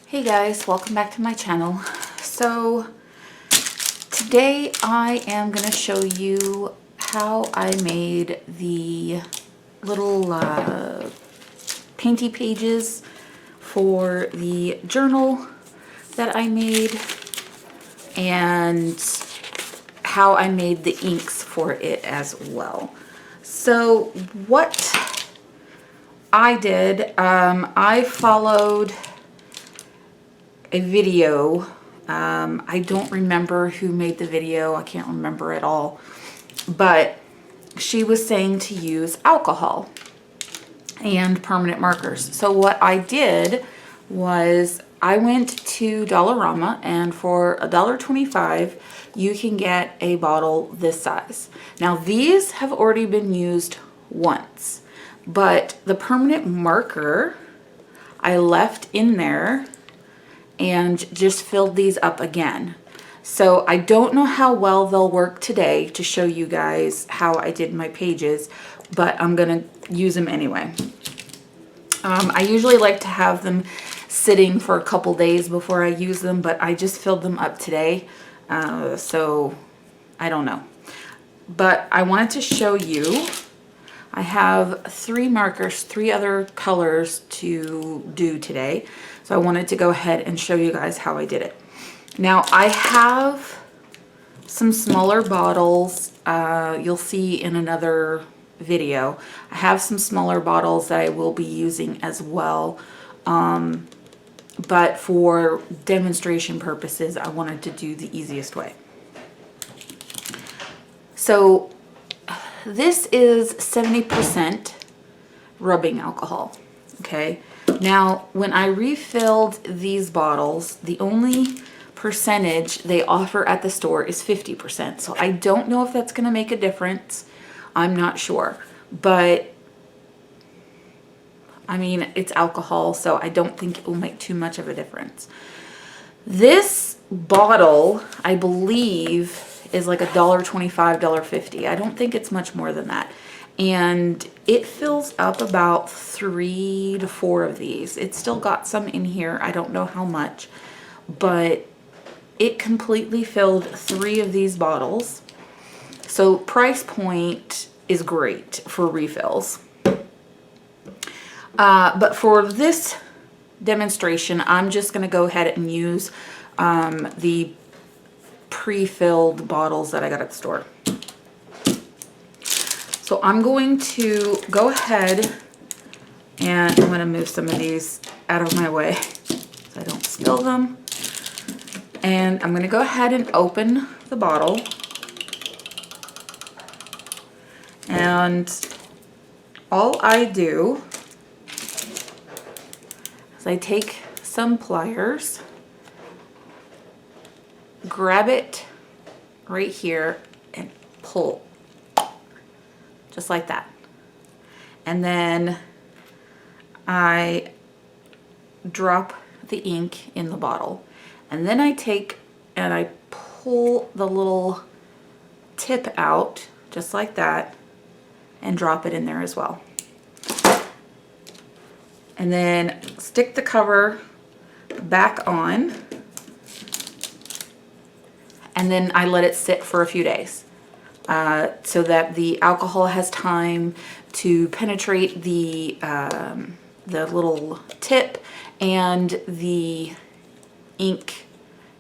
Hey guys, welcome back to my channel. So today I am going to show you how I made the little painty pages for the journal that I made and how I made the inks for it as well. So what I did, I followed a video. I don't remember who made the video. I can't remember at all. But she was saying to use alcohol and permanent markers. So what I did was I went to Dollarama, and for $1.25 you can get a bottle this size. Now these have already been used once, but the permanent marker I left in there and just filled these up again. So I don't know how well they'll work today to show you guys how I did my pages, but I'm gonna use them anyway. I usually like to have them sitting for a couple days before I use them, but I just filled them up today, so I don't know. But I wanted to show you, I have 3 markers, 3 other colors to do today. So I wanted to go ahead and show you guys how I did it. Now I have some smaller bottles, you'll see in another video. I have some smaller bottles that I will be using as well. But for demonstration purposes, I wanted to do the easiest way. So this is 70% rubbing alcohol, okay? Now, when I refilled these bottles, the only percentage they offer at the store is 50%. So I don't know if that's going to make a difference. I'm not sure. But, I mean, it's alcohol, so I don't think it will make too much of a difference. This bottle, I believe, is like $1.25, $1.50. I don't think it's much more than that. And it fills up about 3 to 4 of these. It's still got some in here. I don't know how much, but it completely filled 3 of these bottles. So price point is great for refills. But for this demonstration, I'm just going to go ahead and use the pre-filled bottles that I got at the store. So I'm going to go ahead and I'm going to move some of these out of my way so I don't spill them. And I'm going to go ahead and open the bottle. And all I do is I take some pliers, grab it right here and pull. Just like that. And then I drop the ink in the bottle. And then I take and I pull the little tip out, just like that, and drop it in there as well. And then stick the cover back on. And then I let it sit for a few days. So that the alcohol has time to penetrate the little tip and the ink,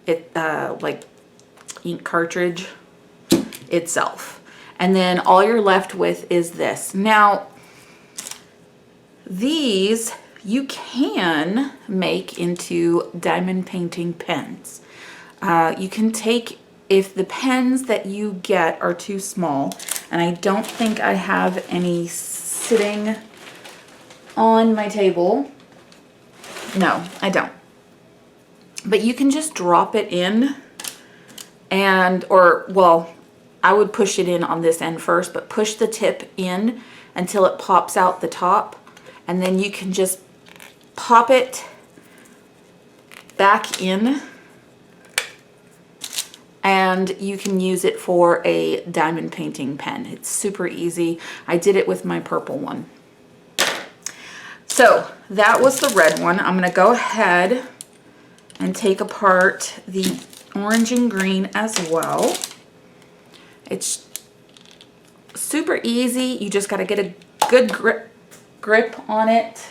like ink cartridge itself. And then all you're left with is this. Now, these you can make into diamond painting pens. You can take, if the pens that you get are too small, and I don't think I have any sitting on my table. No, I don't. But you can just drop it in and, well, I would push it in on this end first, but push the tip in until it pops out the top. And then you can just pop it back in. And you can use it for a diamond painting pen. It's super easy. I did it with my purple one. So that was the red one. I'm going to go ahead and take apart the orange and green as well. It's super easy. You just got to get a good grip on it.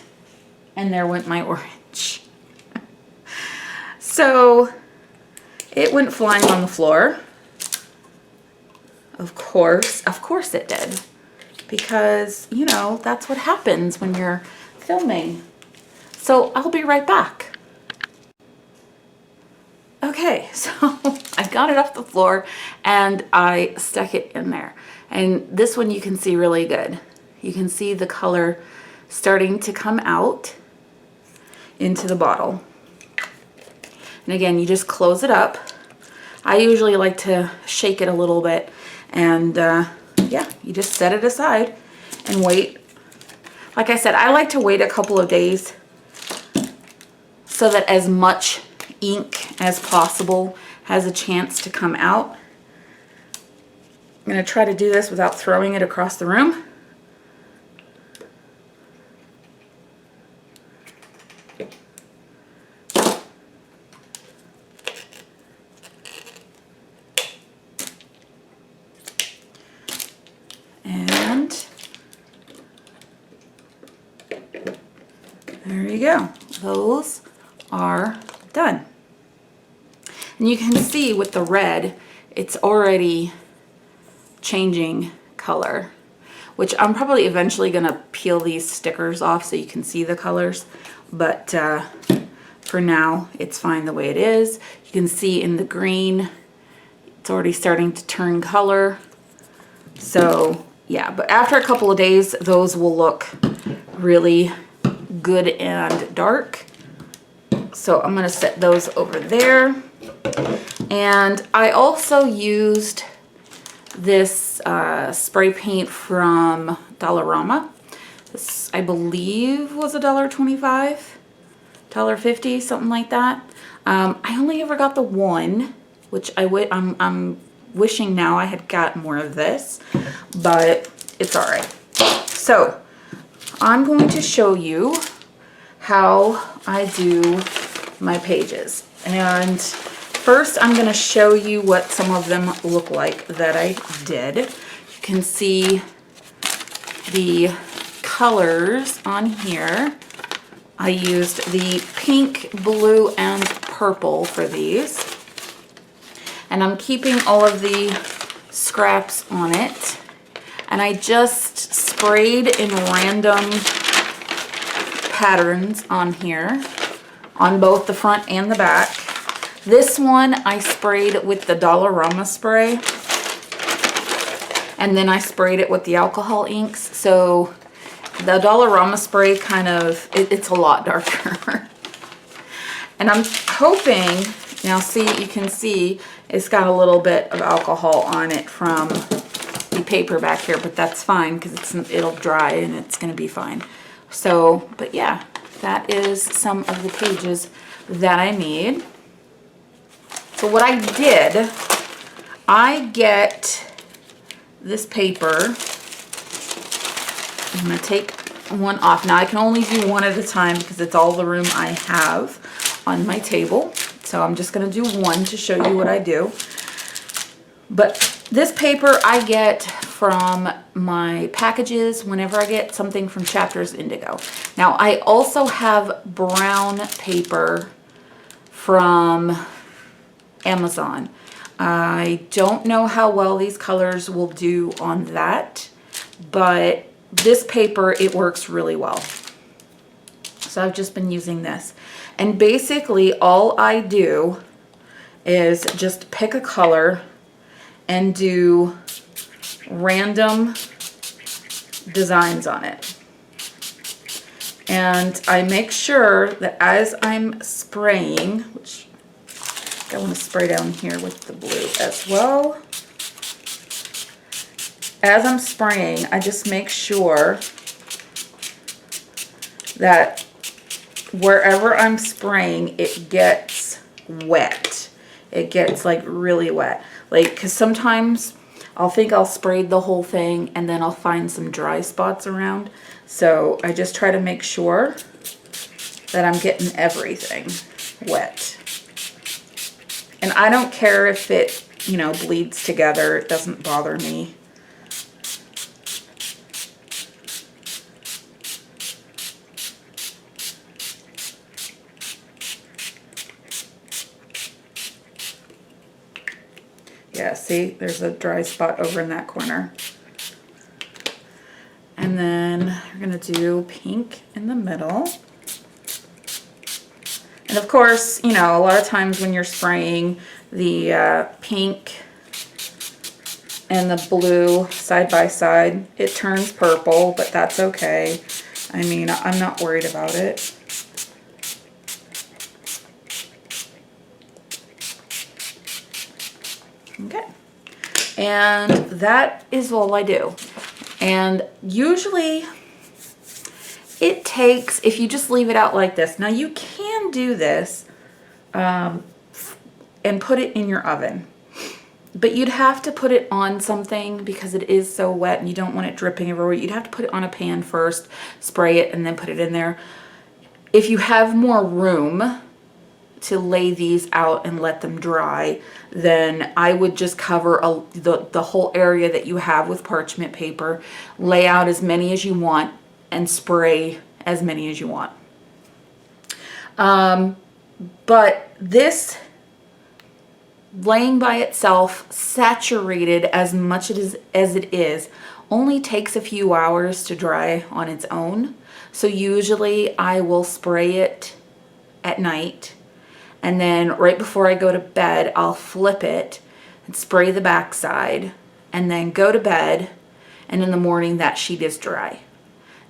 And there went my orange. So it went flying on the floor. Of course it did. Because, you know, that's what happens when you're filming. So I'll be right back. Okay, so I got it off the floor and I stuck it in there. And this one you can see really good. You can see the color starting to come out into the bottle. And again, you just close it up. I usually like to shake it a little bit, and yeah, you just set it aside and wait. Like I said, I like to wait a couple of days so that as much ink as possible has a chance to come out. I'm going to try to do this without throwing it across the room. And there you go. Those are done. And you can see with the red, it's already changing color, which I'm probably eventually going to peel these stickers off so you can see the colors. But for now, it's fine the way it is. You can see in the green, it's already starting to turn color. So yeah, but after a couple of days, those will look really good and dark. So I'm going to set those over there. And I also used this spray paint from Dollarama. This, I believe, was $1.25, $1.50, something like that. I only ever got the one, which I'm wishing now I had got more of this, but it's all right. So I'm going to show you how I do my pages. And first I'm going to show you what some of them look like that I did. You can see the colors on here. I used the pink, blue, and purple for these. And I'm keeping all of the scraps on it. And I just sprayed in random patterns on here, on both the front and the back. This one I sprayed with the Dollarama spray. And then I sprayed it with the alcohol inks. So the Dollarama spray kind of, it's a lot darker. And I'm hoping, now see, you can see it's got a little bit of alcohol on it from the paper back here, but that's fine because it'll dry and it's going to be fine. So, but yeah, that is some of the pages that I made. So what I did, I get this paper. I'm going to take one off. Now I can only do one at a time because it's all the room I have on my table. So I'm just going to do one to show you what I do. But this paper I get from my packages whenever I get something from Chapters Indigo. Now I also have brown paper from Amazon. I don't know how well these colors will do on that, but this paper, it works really well. So I've just been using this. And basically all I do is just pick a color and do random designs on it. And I make sure that as I'm spraying, which I want to spray down here with the blue as well. As I'm spraying, I just make sure that wherever I'm spraying, it gets wet. It gets like really wet. Like, because sometimes I'll think I'll sprayed the whole thing and then I'll find some dry spots around. So I just try to make sure that I'm getting everything wet. And I don't care if it, you know, bleeds together. It doesn't bother me. Yeah, see, there's a dry spot over in that corner. And then we're gonna do pink in the middle. And of course, you know, a lot of times when you're spraying the pink and the blue side by side, it turns purple, but that's okay. I mean, I'm not worried about it. Okay. And that is all I do. And usually it takes, if you just leave it out like this, now you can do this and put it in your oven, but you'd have to put it on something because it is so wet and you don't want it dripping everywhere. You'd have to put it on a pan first, spray it, and then put it in there. If you have more room to lay these out and let them dry, then I would just cover the whole area that you have with parchment paper, lay out as many as you want, and spray as many as you want. But this, laying by itself, saturated as much as it is, only takes a few hours to dry on its own. So usually I will spray it at night, and then right before I go to bed, I'll flip it and spray the back side, and then go to bed, and in the morning that sheet is dry.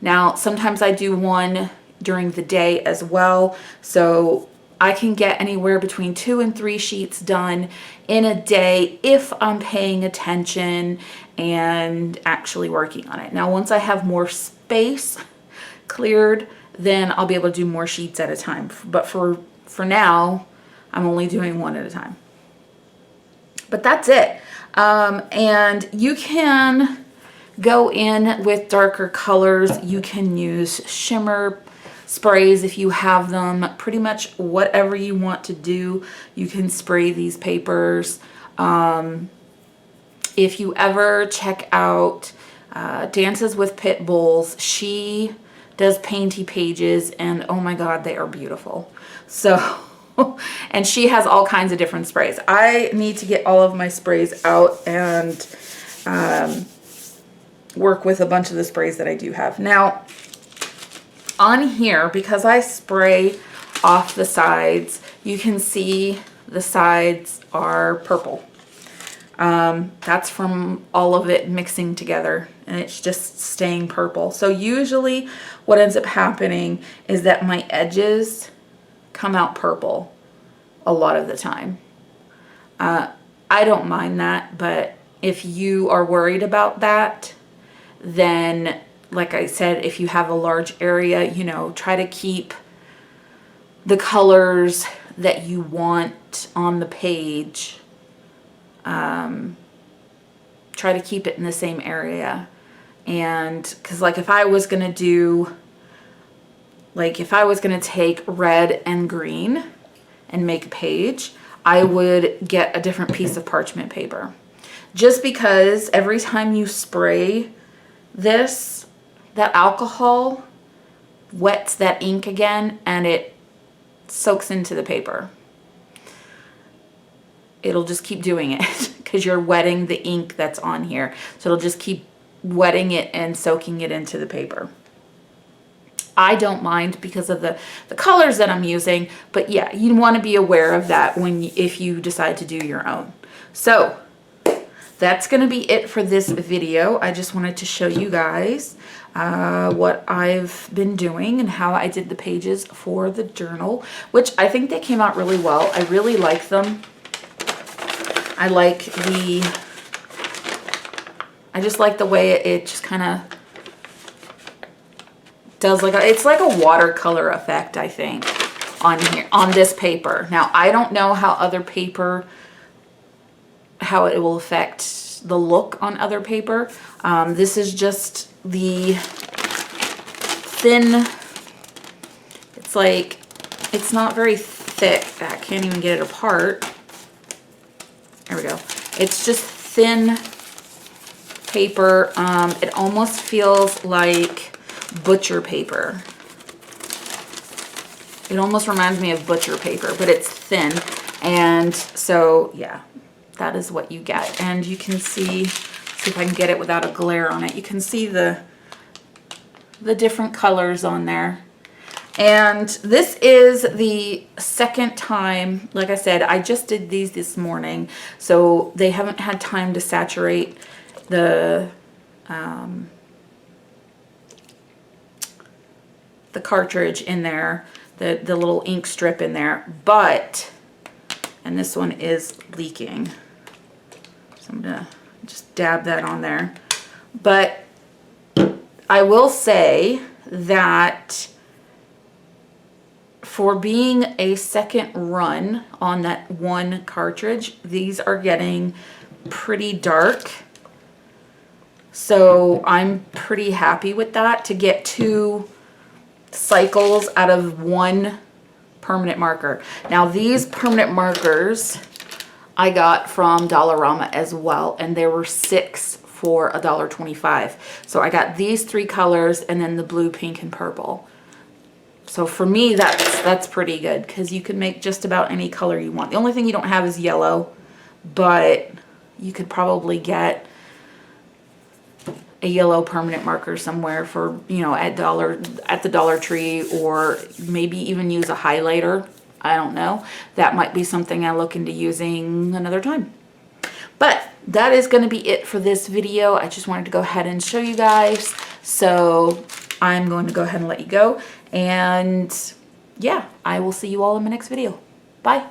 Now, sometimes I do one during the day as well, so I can get anywhere between 2 and 3 sheets done in a day if I'm paying attention and actually working on it. Now, once I have more space cleared, then I'll be able to do more sheets at a time. But for now, I'm only doing one at a time. But that's it. And you can go in with darker colors. You can use shimmer sprays if you have them. Pretty much whatever you want to do, you can spray these papers. If you ever check out Dances with Pit Bulls, she does painty pages, and oh my god, they are beautiful. So and she has all kinds of different sprays. I need to get all of my sprays out and work with a bunch of the sprays that I do have. Now, on here, because I spray off the sides, you can see the sides are purple. That's from all of it mixing together, and it's just staying purple. So usually what ends up happening is that my edges come out purple a lot of the time. I don't mind that, but if you are worried about that, then like I said, if you have a large area, you know, try to keep the colors that you want on the page. Try to keep it in the same area. And because like if I was going to do, like if I was going to take red and green and make a page, I would get a different piece of parchment paper. Just because every time you spray this, that alcohol wets that ink again and it soaks into the paper. It'll just keep doing it because you're wetting the ink that's on here. So it'll just keep wetting it and soaking it into the paper. I don't mind because of the colors that I'm using, but yeah, you want to be aware of that if you decide to do your own. So that's going to be it for this video. I just wanted to show you guys what I've been doing and how I did the pages for the journal, which I think they came out really well. I really like them. I just like the way it just kind of does it's like a watercolor effect, I think, on here, on this paper. Now, I don't know how other paper, how it will affect the look on other paper. This is just the thin, it's not very thick. I can't even get it apart. There we go. It's just thin paper. It almost feels like butcher paper. It almost reminds me of butcher paper, but it's thin. And so, yeah, that is what you get. And you can see if I can get it without a glare on it. You can see the different colors on there. And this is the second time, like I said, I just did these this morning, so they haven't had time to saturate the cartridge in there, the little ink strip in there, but, and this one is leaking, so I'm gonna just dab that on there. But I will say that for being a second run on that one cartridge, these are getting pretty dark. So I'm pretty happy with that, to get 2 cycles out of 1 permanent marker. Now these permanent markers I got from Dollarama as well, and there were 6 for $1.25. So I got these 3 colors and then the blue, pink, and purple. So for me, that's pretty good, because you can make just about any color you want. The only thing you don't have is yellow, but you could probably get a yellow permanent marker somewhere for, you know, at the Dollar Tree, or maybe even use a highlighter. I don't know. That might be something I look into using another time. But that is going to be it for this video. I just wanted to go ahead and show you guys. So I'm going to go ahead and let you go. And yeah, I will see you all in my next video. Bye.